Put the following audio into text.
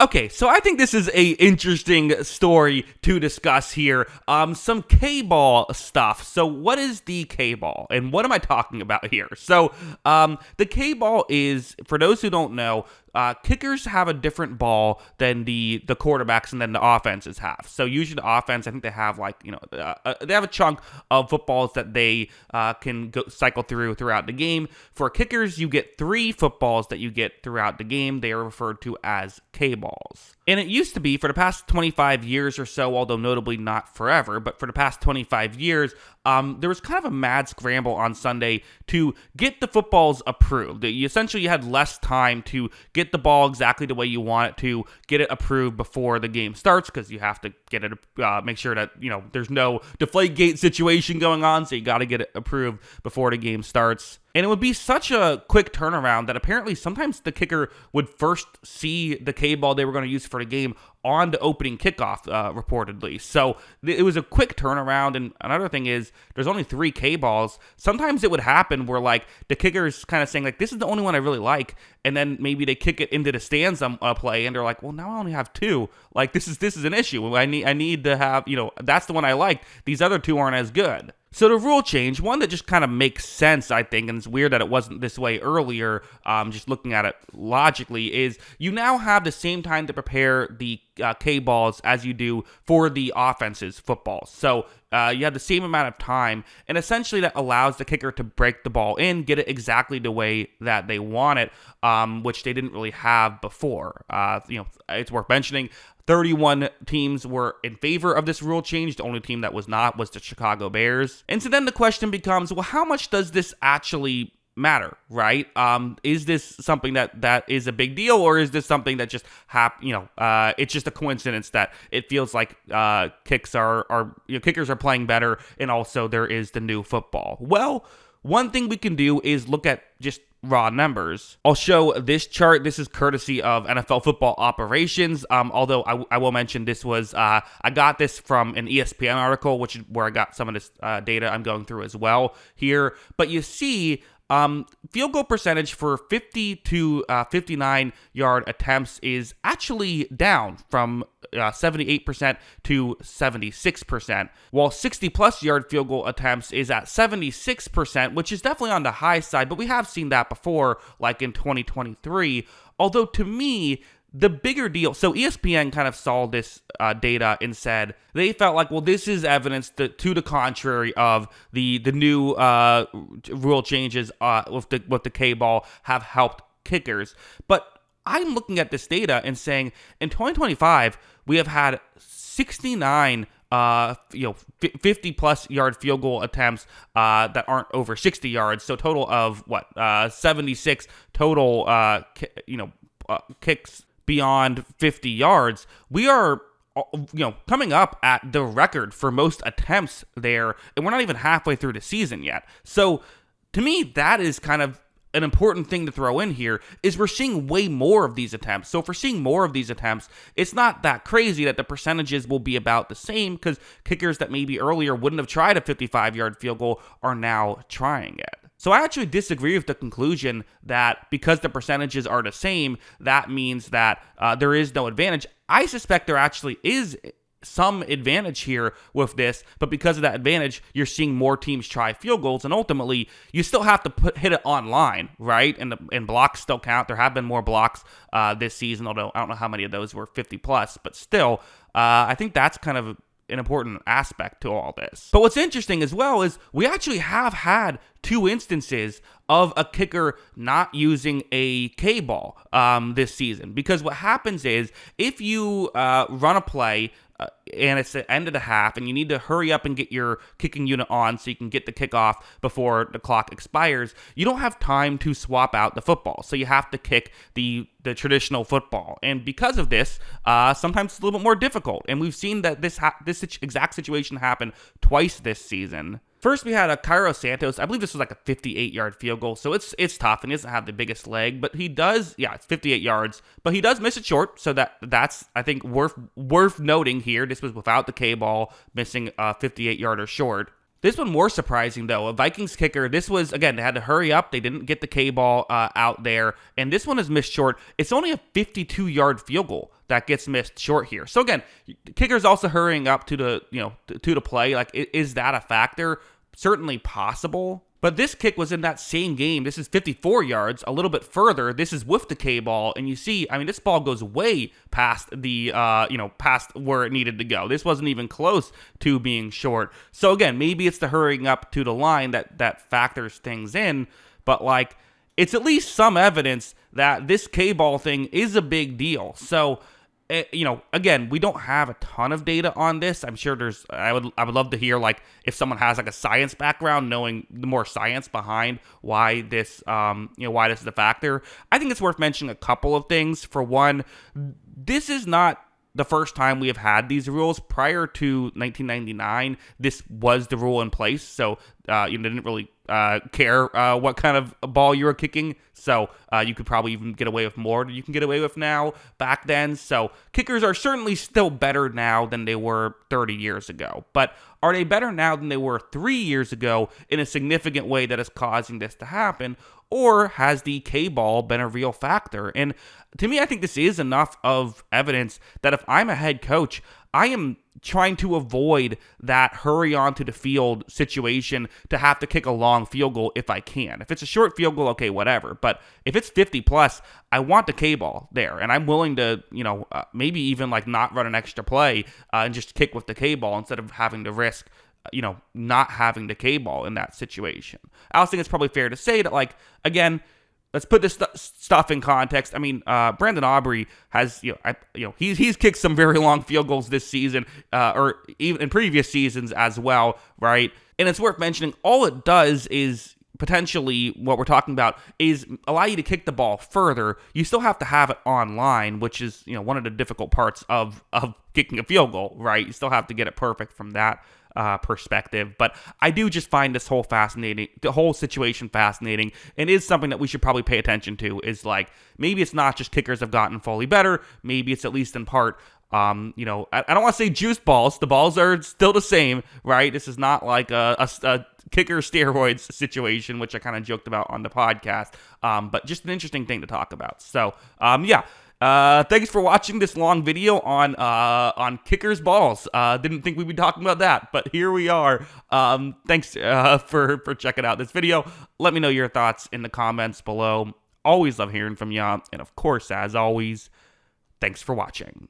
Okay, so I think this is a interesting story to discuss here. Some K-ball stuff. So what is the K-ball, and what am I talking about here? So, the K-ball is, for those who don't know, kickers have a different ball than the quarterbacks and then the offenses have. So usually the offense, I think they have they have a chunk of footballs that they can cycle throughout the game. For kickers, you get 3 footballs that you get throughout the game. They are referred to as K-balls. And it used to be, for the past 25 years or so, although notably not forever, but for the past 25 years, there was kind of a mad scramble on Sunday to get the footballs approved. You had less time to get the ball exactly the way you want it to, get it approved before the game starts, because you have to get it, make sure that, there's no Deflategate situation going on, so you got to get it approved before the game starts. And it would be such a quick turnaround that apparently sometimes the kicker would first see the K-ball they were going to use for the game on the opening kickoff, reportedly. So it was a quick turnaround. And another thing is, there's only 3 K-balls. Sometimes it would happen where, the kicker's kind of saying, this is the only one I really like. And then maybe they kick it into the stands play, and they're like, well, now I only have 2. This is an issue. I need to have, that's the one I like. These other 2 aren't as good. So the rule change, one that just kind of makes sense, I think, and it's weird that it wasn't this way earlier, just looking at it logically, is you now have the same time to prepare the K-balls as you do for the offense's footballs. So you have the same amount of time, and essentially that allows the kicker to break the ball in, get it exactly the way that they want it, which they didn't really have before. It's worth mentioning, 31 teams were in favor of this rule change. The only team that was not was the Chicago Bears. And so then the question becomes, well, how much does this actually matter, right? Is this something that is a big deal, or is this something that just it's just a coincidence that it feels like kickers are playing better, and also there is the new football? Well, one thing we can do is look at just raw numbers. I'll show this chart. This is courtesy of NFL Football Operations. Although I will mention this was, I got this from an ESPN article, which is where I got some of this data I'm going through as well here. But you see, field goal percentage for 50 to 59 yard attempts is actually down from 78% to 76%, while 60 plus yard field goal attempts is at 76%, which is definitely on the high side, but we have seen that before, like in 2023. Although to me, the bigger deal, so ESPN kind of saw this data and said they felt like, well, this is evidence to the contrary of the new rule changes with the K-ball have helped kickers. But I'm looking at this data and saying, in 2025, we have had 69 50 plus yard field goal attempts that aren't over 60 yards. So total of 76 total kicks beyond 50 yards. We are coming up at the record for most attempts there, and we're not even halfway through the season yet. So to me, that is kind of an important thing to throw in here, is we're seeing way more of these attempts. So if we're seeing more of these attempts, it's not that crazy that the percentages will be about the same, because kickers that maybe earlier wouldn't have tried a 55-yard field goal are now trying it. So I actually disagree with the conclusion that because the percentages are the same, that means that there is no advantage. I suspect there actually is some advantage here with this, but because of that advantage, you're seeing more teams try field goals, and ultimately, you still have to hit it online, right? And blocks still count. There have been more blocks this season, although I don't know how many of those were 50 plus, but still, I think that's kind of an important aspect to all this. But what's interesting as well is we actually have had 2 instances of a kicker not using a K-ball this season, because what happens is if you run a play and it's the end of the half, and you need to hurry up and get your kicking unit on so you can get the kickoff before the clock expires, you don't have time to swap out the football. So you have to kick the traditional football. And because of this, sometimes it's a little bit more difficult. And we've seen that this exact situation happen twice this season. First, we had a Cairo Santos. I believe this was like a 58-yard field goal, so it's tough, and he doesn't have the biggest leg, but he does, it's 58 yards, but he does miss it short, so that's, I think, worth noting here. This was without the K-ball, missing a 58-yarder short. This one more surprising, though. A Vikings kicker, this was, again, they had to hurry up. They didn't get the K-ball out there, and this one is missed short. It's only a 52-yard field goal that gets missed short here. So again, the kicker's also hurrying up to the, to the play. Like, is that a factor? Certainly possible. But this kick was in that same game. This is 54 yards, a little bit further. This is with the K ball, and you see, I mean, this ball goes way past the, past where it needed to go. This wasn't even close to being short. So again, maybe it's the hurrying up to the line that factors things in. But like, it's at least some evidence that this K ball thing is a big deal. So, again, we don't have a ton of data on this. I'm sure I would love to hear, like, if someone has like a science background, knowing the more science behind why this, why this is a factor. I think it's worth mentioning a couple of things. For one, this is not the first time we have had these rules. Prior to 1999, this was the rule in place. So, you didn't really care what kind of ball you were kicking. So you could probably even get away with more than you can get away with now back then. So kickers are certainly still better now than they were 30 years ago. But are they better now than they were 3 years ago in a significant way that is causing this to happen? Or has the K-ball been a real factor? And to me, I think this is enough of evidence that if I'm a head coach, I am trying to avoid that hurry onto the field situation to have to kick a long field goal if I can. If it's a short field goal, okay, whatever. But if it's 50 plus, I want the K-ball there. And I'm willing to, maybe even like not run an extra play and just kick with the K-ball instead of having to risk not having the K-ball in that situation. I also think it's probably fair to say that, like, again, let's put this stuff in context. I mean, Brandon Aubrey has, he's kicked some very long field goals this season, or even in previous seasons as well, right? And it's worth mentioning, all it does is potentially what we're talking about is allow you to kick the ball further. You still have to have it online, which is, one of the difficult parts of kicking a field goal, right? You still have to get it perfect from that perspective. But I do just find this the whole situation fascinating, and is something that we should probably pay attention to. Is like, maybe it's not just kickers have gotten fully better, maybe it's at least in part, I don't want to say juice balls. The balls are still the same, right? This is not like a kicker steroids situation, which I kind of joked about on the podcast, but just an interesting thing to talk about. So, thanks for watching this long video on kickers' balls. Didn't think we'd be talking about that, but here we are. Thanks for checking out this video. Let me know your thoughts in the comments below. Always love hearing from you. And of course, as always, thanks for watching.